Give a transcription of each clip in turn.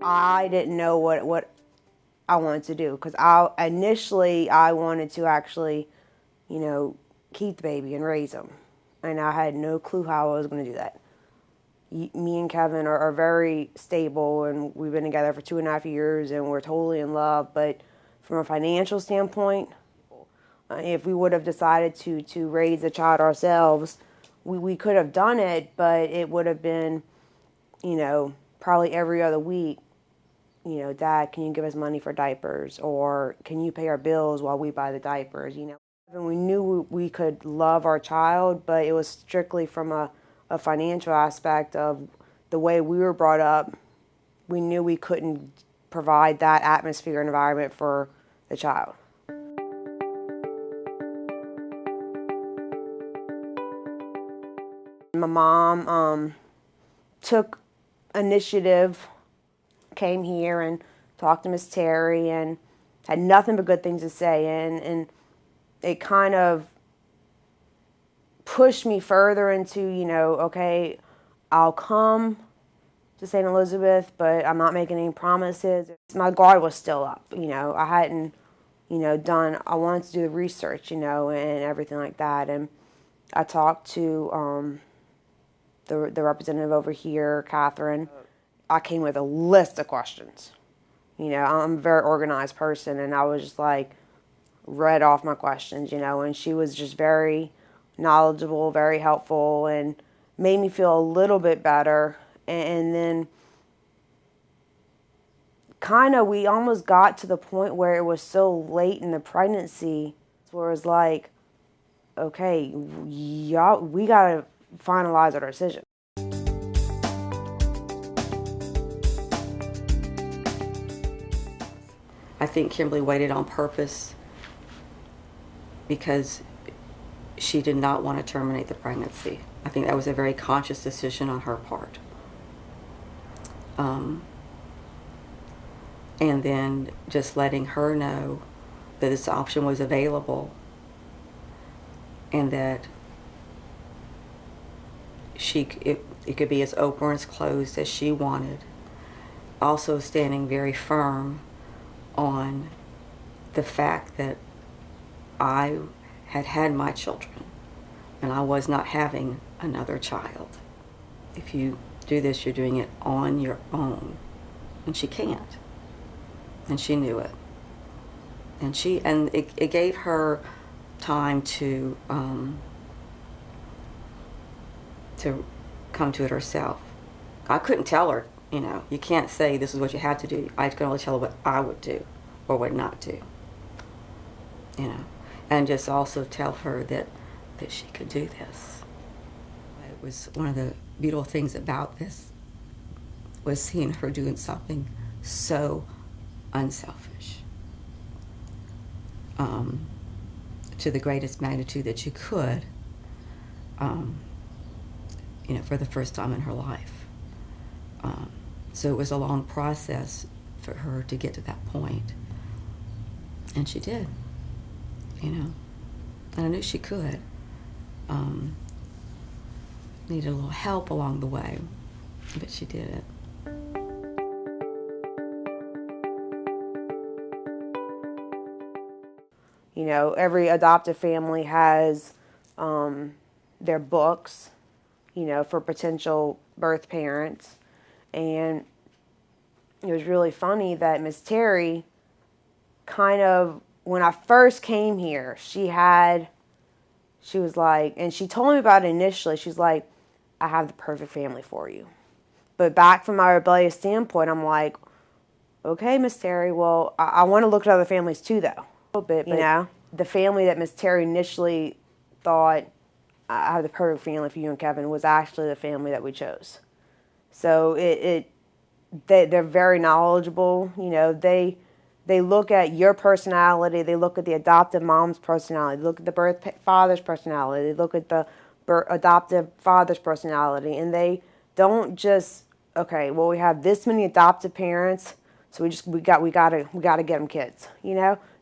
I didn't know what I wanted to do because I wanted to actually, keep the baby and raise him, and I had no clue how I was going to do that. Me and Kevin are very stable, and we've been together for 2.5 years, and we're totally in love. But from a financial standpoint, if we would have decided to raise a child ourselves, we could have done it, but it would have been, probably every other week. Dad, can you give us money for diapers? Or can you pay our bills while we buy the diapers? And we knew we could love our child, but it was strictly from a financial aspect of the way we were brought up. We knew we couldn't provide that atmosphere and environment for the child. My mom took initiative, came here and talked to Miss Terry and had nothing but good things to say. And it kind of pushed me further into, okay, I'll come to St. Elizabeth, but I'm not making any promises. My guard was still up, I hadn't, I wanted to do the research, and everything like that. And I talked to the representative over here, Catherine. I came with a list of questions. I'm a very organized person, and I was just read off my questions, and she was just very knowledgeable, very helpful, and made me feel a little bit better. And then we almost got to the point where it was so late in the pregnancy where it was like, okay, y'all, we got to finalize our decision. I think Kimberly waited on purpose because she did not want to terminate the pregnancy. I think that was a very conscious decision on her part. And then just letting her know that this option was available and that it could be as open or as closed as she wanted. Also standing very firm on the fact that I had had my children and I was not having another child. If you do this, you're doing it on your own. And she can't. And she knew it. And it gave her time to come to it herself. I couldn't tell her, you can't say this is what you have to do. I could only tell her what I would do or would not do. And just also tell her that she could do this. It was one of the beautiful things about this was seeing her doing something so unselfish, to the greatest magnitude that you could, for the first time in her life. So it was a long process for her to get to that point. And she did, And I knew she could. Needed a little help along the way, but she did it. Every adoptive family has their books, for potential birth parents. And it was really funny that Miss Terry when I first came here, she was like, and she told me about it initially, she's like, I have the perfect family for you. But back from my rebellious standpoint, I'm like, okay, Miss Terry, well, I want to look at other families too, though. A little bit, but the family that Miss Terry initially thought, I have the perfect family for you and Kevin, was actually the family that we chose. So they're very knowledgeable. They look at your personality. They look at the adoptive mom's personality. They look at the birth father's personality. They look at the adoptive father's personality, and they don't just, okay, well, we have this many adoptive parents, so we got to get them kids.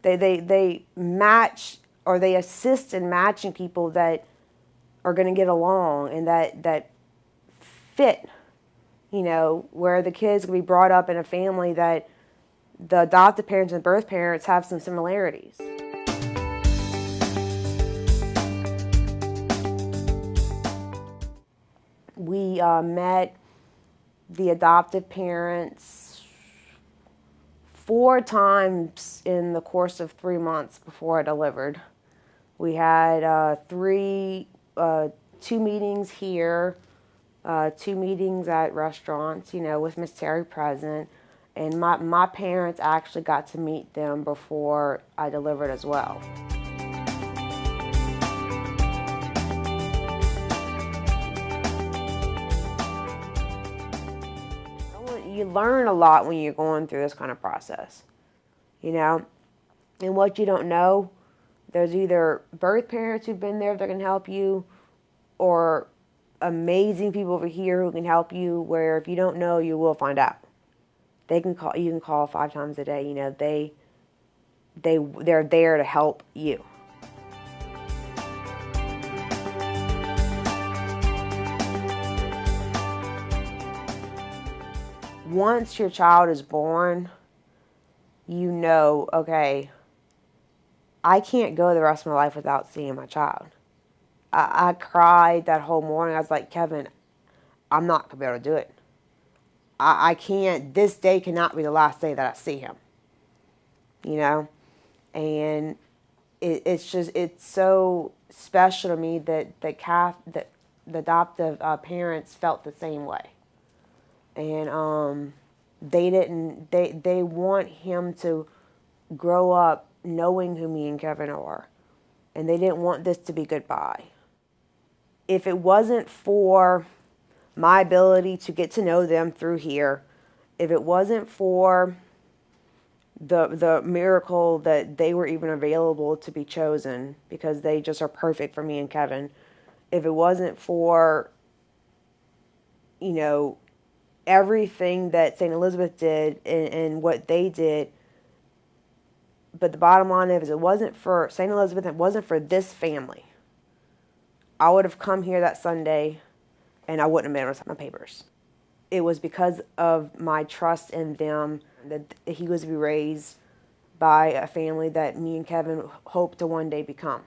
They match, or they assist in matching people that are going to get along and that fit you know, where the kids can be brought up in a family that the adoptive parents and birth parents have some similarities. We met the adoptive parents 4 times in the course of 3 months before I delivered. We had 2 meetings here, 2 meetings at restaurants, you know, with Miss Terry present. And my parents actually got to meet them before I delivered as well. You learn a lot when you're going through this kind of process, you know. And what you don't know, there's either birth parents who've been there that can help you, or amazing people over here who can help you, where if you don't know, you will find out. They can call, you can call 5 times a day, you know, they're there to help you. Once your child is born, you know, okay, I can't go the rest of my life without seeing my child. I cried that whole morning. I was like, Kevin, I'm not going to be able to do it. I can't, this day cannot be the last day that I see him. You know? And it's just, it's so special to me that the adoptive parents felt the same way. And they want him to grow up knowing who me and Kevin are. And they didn't want this to be goodbye. If it wasn't for my ability to get to know them through here, if it wasn't for the miracle that they were even available to be chosen, because they just are perfect for me and Kevin, if it wasn't for, you know, everything that St. Elizabeth did and what they did, but the bottom line is, it wasn't for St. Elizabeth, it wasn't for this family, I would have come here that Sunday and I wouldn't have been able to sign my papers. It was because of my trust in them that he was to be raised by a family that me and Kevin hope to one day become.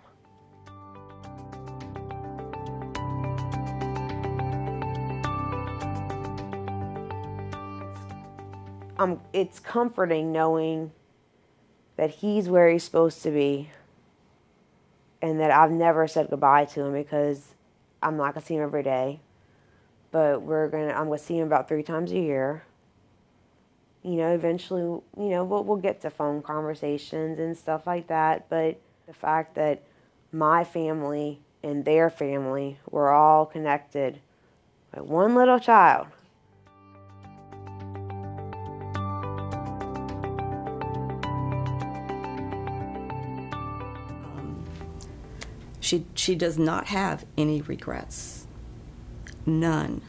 It's comforting knowing that he's where he's supposed to be, and that I've never said goodbye to him, because I'm not gonna see him every day, but I'm gonna see him about 3 times a year. You know, eventually, you know, we'll get to phone conversations and stuff like that, but the fact that my family and their family were all connected by one little child. She does not have any regrets, none,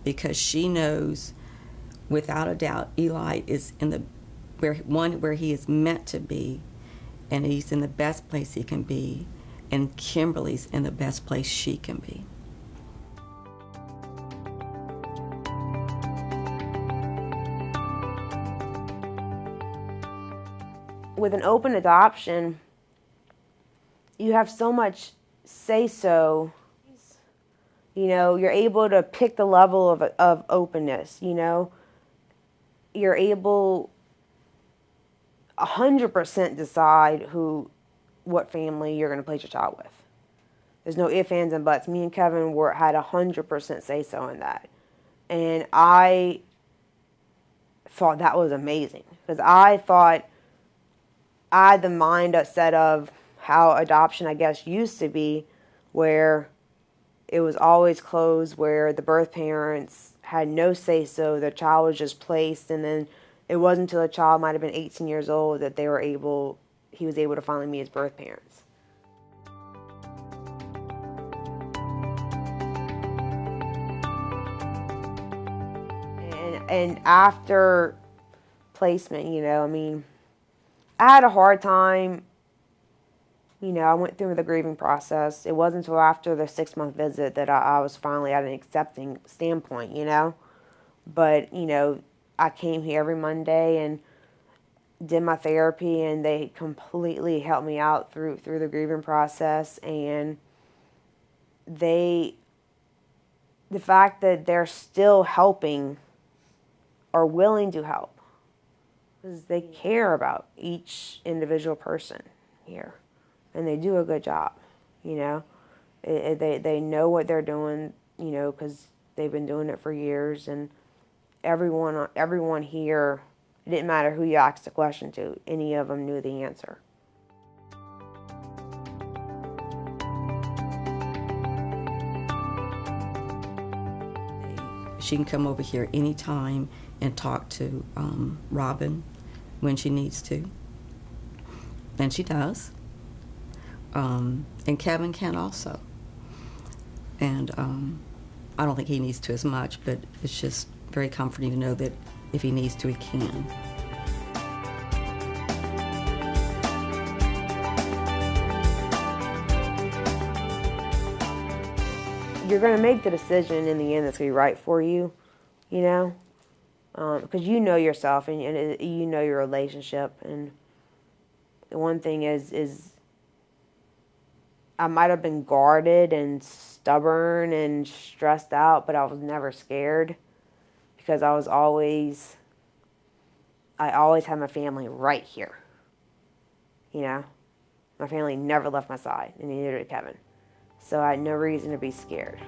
because she knows without a doubt Eli is in the where he is meant to be, and he's in the best place he can be, and Kimberly's in the best place she can be. With an open adoption, you have so much say-so. You know, you're able to pick the level of openness, you know. You're able 100% decide what family you're going to place your child with. There's no ifs, ands, and buts. Me and Kevin had 100% say-so in that. And I thought that was amazing, because I thought I had the mindset of how adoption, I guess, used to be, where it was always closed, where the birth parents had no say-so. The child was just placed, and then it wasn't until the child might have been 18 years old that he was able to finally meet his birth parents. And after placement, you know, I mean, I had a hard time. You know, I went through the grieving process. It wasn't until after the 6-month visit that I was finally at an accepting standpoint, you know. But, you know, I came here every Monday and did my therapy, and they completely helped me out through the grieving process. And the fact that they're still helping or willing to help, because they care about each individual person here, and they do a good job. You know, they know what they're doing. You know, because they've been doing it for years, and everyone here. It didn't matter who you asked the question to; any of them knew the answer. She can come over here anytime and talk to Robin when she needs to, and she does. And Kevin can also. And I don't think he needs to as much, but it's just very comforting to know that if he needs to, he can. You're going to make the decision in the end that's going to be right for you, you know, because you know yourself, and you know your relationship. And the one thing is I might have been guarded and stubborn and stressed out, but I was never scared, because I always had my family right here. You know, my family never left my side, and neither did Kevin. So I had no reason to be scared.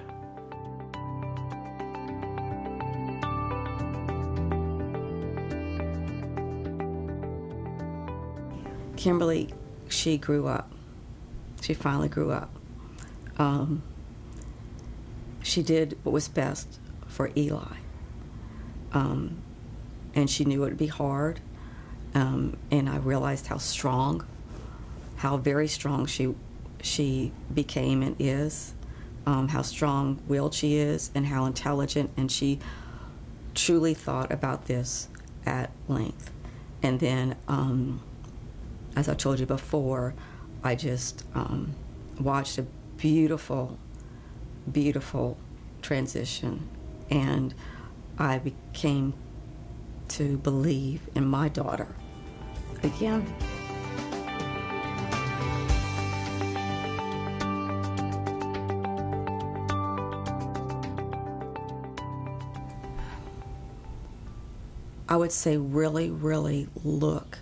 Kimberly, she grew up. She finally grew up. She did what was best for Eli. And she knew it would be hard. And I realized how very strong she became and is, how strong-willed she is, and how intelligent, and she truly thought about this at length. And then, as I told you before, I just watched a beautiful, beautiful transition, and I became to believe in my daughter again. I would say really, really look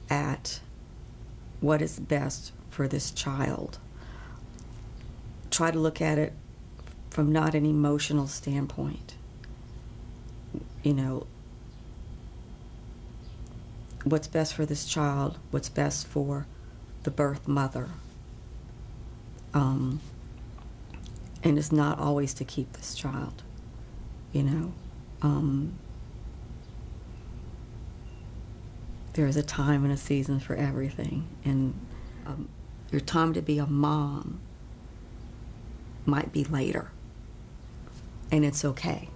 at what is best for this child. Try to look at it from not an emotional standpoint. You know, what's best for this child, what's best for the birth mother. And it's not always to keep this child, you know. There's a time and a season for everything, and your time to be a mom might be later, and it's okay.